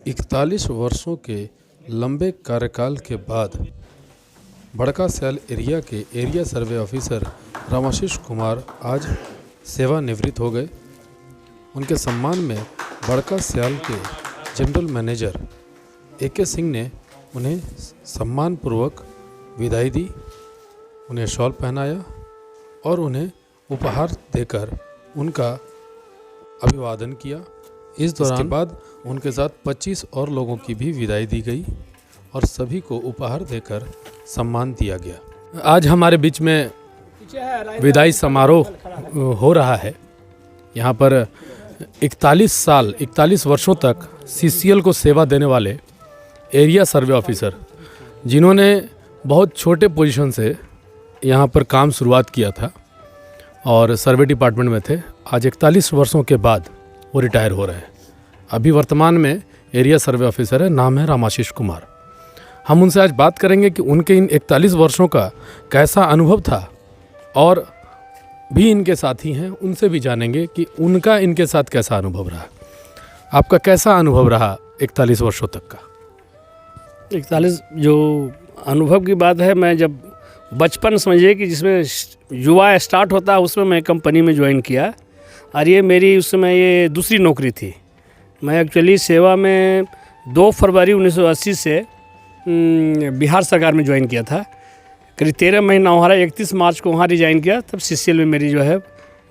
41 वर्षों के लंबे कार्यकाल के बाद बड़का सयाल एरिया के एरिया सर्वे ऑफिसर रामाशीष कुमार आज सेवानिवृत्त हो गए। उनके सम्मान में बड़का सयाल के जनरल मैनेजर ए.के. सिंह ने उन्हें सम्मानपूर्वक विदाई दी, उन्हें शॉल पहनाया और उन्हें उपहार देकर उनका अभिवादन किया। इस दौरान बाद उनके साथ 25 और लोगों की भी विदाई दी गई और सभी को उपहार देकर सम्मान दिया गया। आज हमारे बीच में विदाई समारोह हो रहा है। यहाँ पर 41 वर्षों तक सीसीएल को सेवा देने वाले एरिया सर्वे ऑफिसर, जिन्होंने बहुत छोटे पोजीशन से यहाँ पर काम शुरुआत किया था और सर्वे डिपार्टमेंट में थे, आज 41 वर्षों के बाद वो रिटायर हो रहे हैं। अभी वर्तमान में एरिया सर्वे ऑफिसर है, नाम है रामाशीष कुमार। हम उनसे आज बात करेंगे कि उनके इन 41 वर्षों का कैसा अनुभव था और भी इनके साथी हैं, उनसे भी जानेंगे कि उनका इनके साथ कैसा अनुभव रहा। आपका कैसा अनुभव रहा 41 वर्षों तक का? 41 जो अनुभव की बात है, मैं जब बचपन समझिए कि जिसमें युवा स्टार्ट होता है उसमें मैं कंपनी में ज्वाइन किया और ये मेरी उस समय ये दूसरी नौकरी थी। मैं एक्चुअली सेवा में 2 फरवरी 1980 से बिहार सरकार में ज्वाइन किया था। करीब 13 महीना वहाँ, 31 मार्च को वहाँ रिजाइन किया, तब सीसीएल में मेरी जो है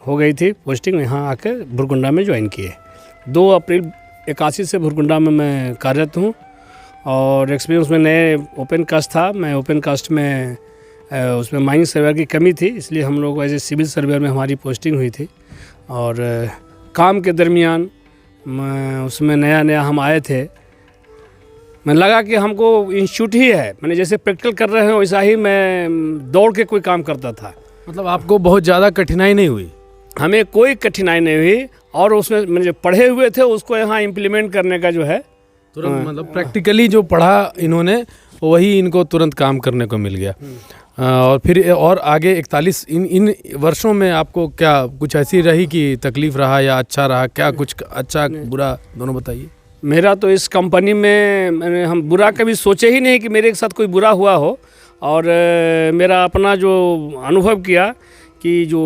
हो गई थी पोस्टिंग। यहाँ आकर भुरकुंडा में ज्वाइन किए। 2 अप्रैल 81 से भुरकुंडा में मैं कार्यरत हूँ और एक्सपीरियंस में नए ओपन कास्ट था। मैं ओपन कास्ट में उसमें माइनिंग सर्वेयर की कमी थी, इसलिए हम लोग एज ए सिविल सर्वेयर में हमारी पोस्टिंग हुई थी। और काम के दरमियान उसमें नया हम आए थे, मैं लगा कि हमको इंस्टीट्यूट ही है, मैंने जैसे प्रैक्टिकल कर रहे हैं वैसा ही मैं दौड़ के कोई काम करता था। मतलब आपको बहुत ज़्यादा कठिनाई नहीं हुई? हमें कोई कठिनाई नहीं हुई और उसमें मैंने जो पढ़े हुए थे उसको यहाँ इम्प्लीमेंट करने का जो है तुरंत, मतलब प्रैक्टिकली जो पढ़ा इन्होंने वही इनको तुरंत काम करने को मिल गया। और फिर और आगे 41 इन वर्षों में आपको क्या कुछ ऐसी रही कि तकलीफ रहा या अच्छा रहा? क्या कुछ अच्छा बुरा दोनों बताइए। मेरा तो इस कंपनी में हम बुरा कभी सोचे ही नहीं कि मेरे साथ कोई बुरा हुआ हो। और मेरा अपना जो अनुभव किया कि जो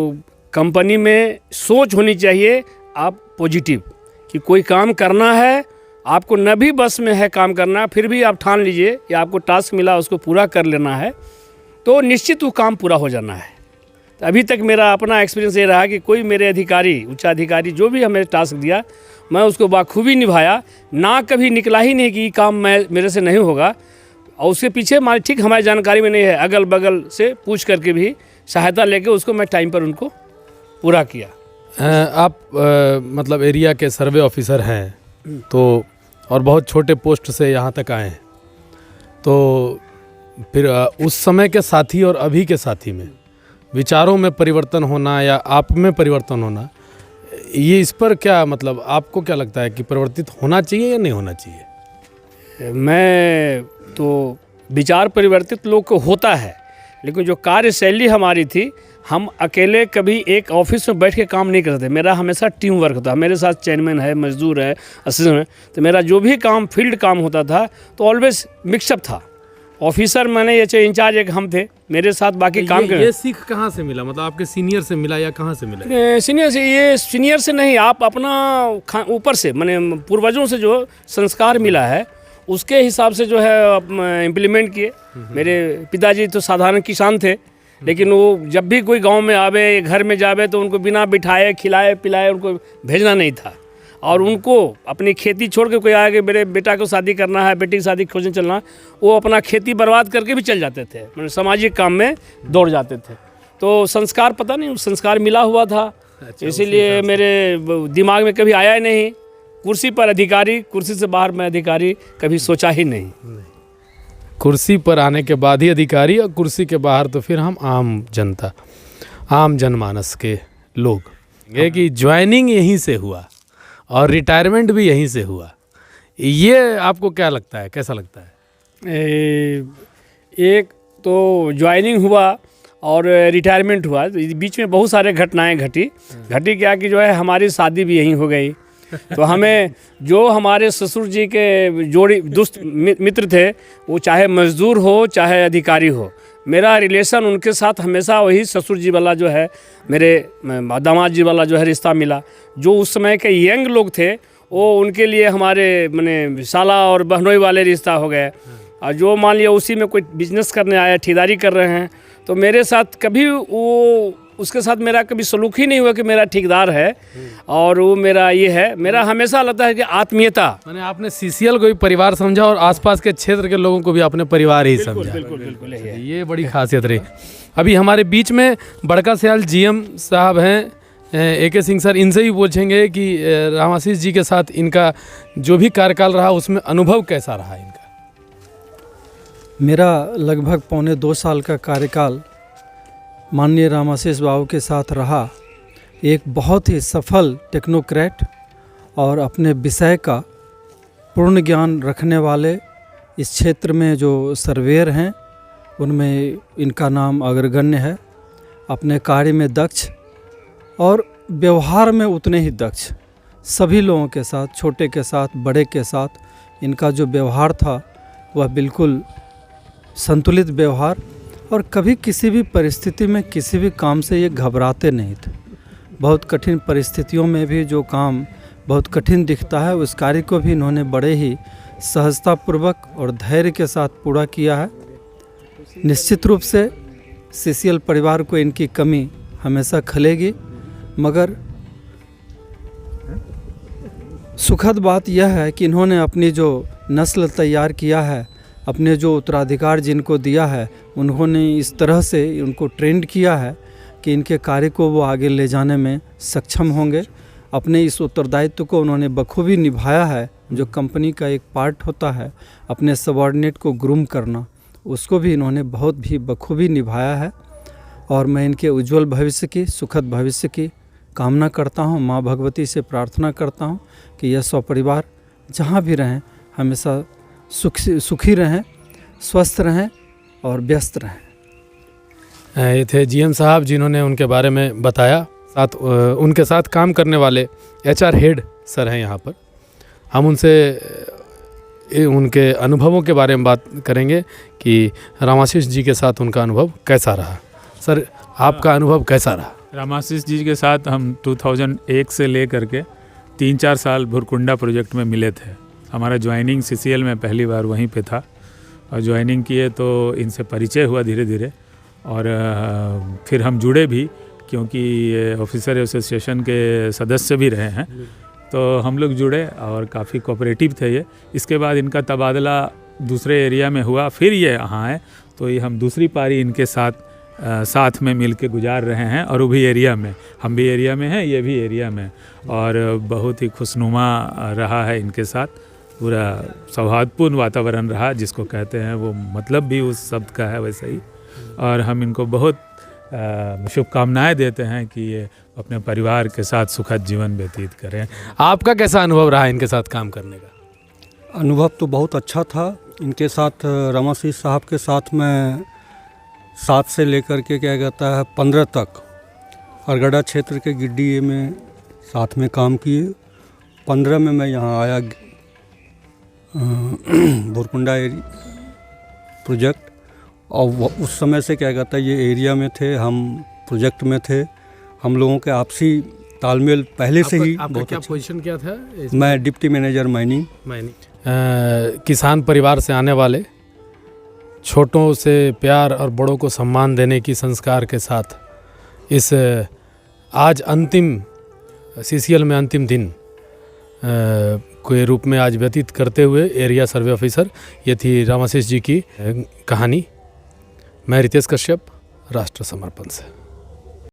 कंपनी में सोच होनी चाहिए आप पॉजिटिव, कि कोई काम करना है, आपको न भी बस में है काम करना, फिर भी आप ठान लीजिए कि आपको टास्क मिला उसको पूरा कर लेना है, तो निश्चित वो काम पूरा हो जाना है। तो अभी तक मेरा अपना एक्सपीरियंस ये रहा कि कोई मेरे अधिकारी, उच्चाधिकारी जो भी हमें टास्क दिया, मैं उसको बाखूबी निभाया, ना कभी निकला ही नहीं कि ये काम मेरे से नहीं होगा। और उसके पीछे ठीक हमारी जानकारी में नहीं है, अगल बगल से पूछ करके भी सहायता लेके उसको मैं टाइम पर उनको पूरा किया। आप मतलब एरिया के सर्वे ऑफिसर हैं तो, और बहुत छोटे पोस्ट से यहाँ तक आए हैं, तो फिर उस समय के साथी और अभी के साथी में विचारों में परिवर्तन होना या आप में परिवर्तन होना, ये इस पर क्या मतलब आपको क्या लगता है कि परिवर्तित होना चाहिए या नहीं होना चाहिए? मैं तो विचार परिवर्तित लोग को होता है, लेकिन जो कार्यशैली हमारी थी, हम अकेले कभी एक ऑफिस में बैठ के काम नहीं करते। मेरा हमेशा टीम वर्क होता। मेरे साथ चेयरमैन है, मजदूर है, असिस्टेंट है, तो मेरा जो भी काम फील्ड काम होता था तो ऑलवेज मिक्सअप था। ऑफिसर मैंने ये इंचार्ज एक हम थे, मेरे साथ बाकी काम कर। ये सीख कहाँ से मिला? मतलब आपके सीनियर से मिला या कहाँ से मिला? सीनियर से नहीं, आप अपना ऊपर से, मैंने पूर्वजों से जो संस्कार मिला है उसके हिसाब से जो है इम्प्लीमेंट किए। मेरे पिताजी तो साधारण किसान थे, लेकिन वो जब भी कोई गांव में आवे, घर में जावे, तो उनको बिना बिठाए खिलाए पिलाए उनको भेजना नहीं था। और उनको अपनी खेती छोड़ के कोई आगे मेरे बेटा को शादी करना है, बेटी की शादी खोजने चलना, वो अपना खेती बर्बाद करके भी चल जाते थे, मतलब सामाजिक काम में दौड़ जाते थे। तो संस्कार पता नहीं, संस्कार मिला हुआ था, इसीलिए मेरे दिमाग में कभी आया ही नहीं। कुर्सी पर अधिकारी, कुर्सी से बाहर मैं अधिकारी कभी सोचा ही नहीं। कुर्सी पर आने के बाद ही अधिकारी और कुर्सी के बाहर तो फिर हम आम जनता, आम जनमानस के लोग। ये कि ज्वाइनिंग यहीं से हुआ और रिटायरमेंट भी यहीं से हुआ, ये आपको क्या लगता है, कैसा लगता है? एक तो ज्वाइनिंग हुआ और रिटायरमेंट हुआ, बीच में बहुत सारे घटनाएं घटी क्या कि जो है हमारी शादी भी यहीं हो गई। तो हमें जो हमारे ससुर जी के जोड़ी दोस्त मित्र थे, वो चाहे मजदूर हो चाहे अधिकारी हो, मेरा रिलेशन उनके साथ हमेशा वही ससुर जी वाला जो है, मेरे दामाद जी वाला जो है रिश्ता मिला। जो उस समय के यंग लोग थे वो उनके लिए हमारे माने साला और बहनोई वाले रिश्ता हो गए। और जो मान लिया उसी में कोई बिजनेस करने आया, ठेकेदारी कर रहे हैं, तो मेरे साथ कभी वो उसके साथ मेरा कभी सलूक ही नहीं हुआ कि मेरा ठेकेदार है और वो मेरा ये है। मेरा हमेशा लगता है कि आत्मीयता, मैंने आपने सीसीएल को भी परिवार समझा और आसपास के क्षेत्र के लोगों को भी आपने परिवार ही समझा। बिल्कुल ये बड़ी खासियत रही। अभी हमारे बीच में बड़का सयाल जीएम साहब हैं, AK सिंह सर, इनसे भी पूछेंगे कि रामाशीष जी के साथ इनका जो भी कार्यकाल रहा उसमें अनुभव कैसा रहा इनका। मेरा लगभग 1.25 साल का कार्यकाल माननीय रामाशीष बाबू के साथ रहा। एक बहुत ही सफल टेक्नोक्रेट और अपने विषय का पूर्ण ज्ञान रखने वाले इस क्षेत्र में जो सर्वेयर हैं उनमें इनका नाम अग्रगण्य है। अपने कार्य में दक्ष और व्यवहार में उतने ही दक्ष। सभी लोगों के साथ, छोटे के साथ, बड़े के साथ इनका जो व्यवहार था वह बिल्कुल संतुलित व्यवहार, और कभी किसी भी परिस्थिति में किसी भी काम से ये घबराते नहीं थे। बहुत कठिन परिस्थितियों में भी जो काम बहुत कठिन दिखता है उस कार्य को भी इन्होंने बड़े ही सहजतापूर्वक और धैर्य के साथ पूरा किया है। निश्चित रूप से CCL परिवार को इनकी कमी हमेशा खलेगी, मगर सुखद बात यह है कि इन्होंने अपनी जो नस्ल तैयार किया है, अपने जो उत्तराधिकार जिनको दिया है, उन्होंने इस तरह से उनको ट्रेंड किया है कि इनके कार्य को वो आगे ले जाने में सक्षम होंगे। अपने इस उत्तरदायित्व को उन्होंने बखूबी निभाया है। जो कंपनी का एक पार्ट होता है अपने सबॉर्डिनेट को ग्रूम करना, उसको भी इन्होंने बहुत भी बखूबी निभाया है। और मैं इनके उज्जवल भविष्य की, सुखद भविष्य की कामना करता हूँ। माँ भगवती से प्रार्थना करता हूँ कि यह सपरिवार जहाँ भी रहें हमेशा सुखी रहें, स्वस्थ रहें और व्यस्त रहें। ये थे GM साहब जिन्होंने उनके बारे में बताया। साथ उनके साथ काम करने वाले HR हेड सर हैं यहाँ पर। हम उनसे उनके अनुभवों के बारे में बात करेंगे कि रामाशीष जी के साथ उनका अनुभव कैसा रहा। सर, आपका अनुभव कैसा रहा? रामाशीष जी के साथ हम 2001 से ले करके 3-4 साल भुरकुंडा प्रोजेक्ट में मिले थे। हमारा ज्वाइनिंग CCL में पहली बार वहीं पे था और ज्वाइनिंग किए तो इनसे परिचय हुआ धीरे धीरे, और फिर हम जुड़े भी क्योंकि ऑफिसर एसोसिएशन के सदस्य भी रहे हैं, तो हम लोग जुड़े और काफ़ी कोऑपरेटिव थे ये। इसके बाद इनका तबादला दूसरे एरिया में हुआ, फिर ये यहाँ आए, तो ये हम दूसरी पारी इनके साथ में मिल के गुजार रहे हैं। और वो भी एरिया में, हम भी एरिया में हैं, ये भी एरिया में, और बहुत ही खुशनुमा रहा है इनके साथ। पूरा सौहार्दपूर्ण वातावरण रहा, जिसको कहते हैं वो मतलब भी उस शब्द का है वैसे ही। और हम इनको बहुत शुभकामनाएं देते हैं कि ये अपने परिवार के साथ सुखद जीवन व्यतीत करें। आपका कैसा अनुभव रहा इनके साथ काम करने का? अनुभव तो बहुत अच्छा था। इनके साथ रामाशीष साहब के साथ मैं 7 से लेकर के क्या कहता है 15 तक अरगड़ा क्षेत्र के गिड्डी में साथ में काम किए। 15 में मैं यहाँ आया भुरकुंडा प्रोजेक्ट, और उस समय से क्या कहता है ये एरिया में थे, हम प्रोजेक्ट में थे। हम लोगों के आपसी तालमेल पहले से ही आपका क्या पोजीशन क्या था? मैं डिप्टी मैनेजर माइनिंग। किसान परिवार से आने वाले, छोटों से प्यार और बड़ों को सम्मान देने की संस्कार के साथ इस आज अंतिम CCL में अंतिम दिन के रूप में आज व्यतीत करते हुए एरिया सर्वे ऑफिसर, ये थी रामाशीष जी की कहानी। मैं रितेश कश्यप, राष्ट्र समर्पण से।